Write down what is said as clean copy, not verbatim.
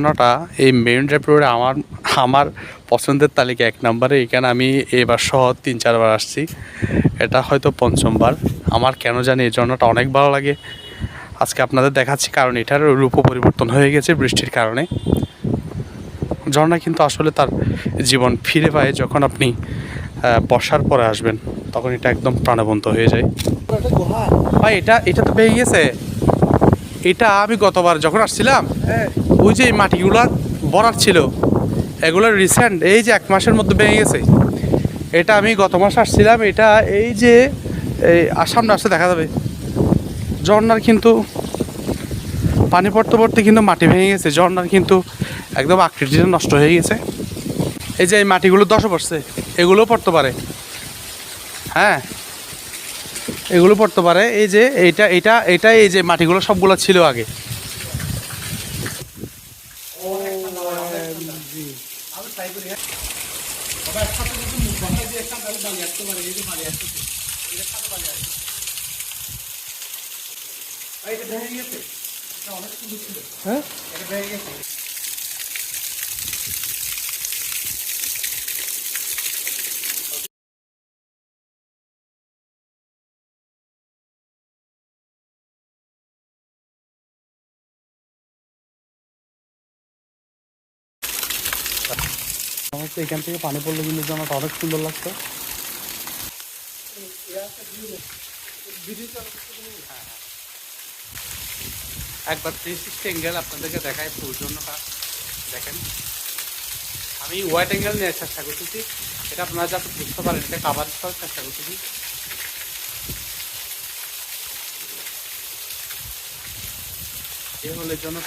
ঝর্ণাটা এই marine drive রোডে আমার আমার পছন্দের তালিকা 1 নম্বরে। এখানে আমি এবার সহ 3-4 বার আসছি, এটা হয়তো 5ম বার। আমার কেন জানি এই ঝর্ণাটা অনেক ভালো লাগে। আজকে আপনাদের দেখাচ্ছি, কারণ এটার রূপ পরিবর্তন হয়ে গেছে বৃষ্টির কারণে। ঝর্ণা কিন্তু আসলে তার জীবন ফিরে পায় যখন আপনি বর্ষার পরে আসবেন, তখন এটা একদম প্রাণবন্ত হয়ে যায়। ভাই এটা এটা তো ভেঙে গেছে। এটা আমি গতবার যখন আসছিলাম, ওই যে মাটিগুলা ভরাট ছিল, এগুলো রিসেন্ট এই যে 1 মাসের মধ্যে ভেঙে গেছে। এটা আমি গত মাসে আসছিলাম, এটা এই যে এই সামনে আসতে দেখা যাবে। ঝর্ণার কিন্তু পানি পড়তে পড়তে কিন্তু মাটি ভেঙে গেছে, ঝর্ণার কিন্তু একদম আকৃতিটা নষ্ট হয়ে গেছে। এই যে এই মাটিগুলো ধসে পড়ছে, এগুলোও পড়তে পারে। হ্যাঁ, এগুলো পড়তে পারে। এই যে এইটা এটা এটা এই যে মাটিগুলো সবগুলো ছিল আগে। হ্যাঁ, আমার তো এখান থেকে পানি পড়লে কিন্তু জামাটা অনেক সুন্দর লাগতো। একবার 360 অ্যাঙ্গেল আপনাদেরকে দেখায় সৌজন্যটা দেখেন। আমি ওয়াইড অ্যাঙ্গেল নেওয়ার চেষ্টা করতেছি, এটা আপনারা যাতে বুঝতে পারেন, এটা কাভারেজ করার চেষ্টা করতেছি। এ হলে জন্য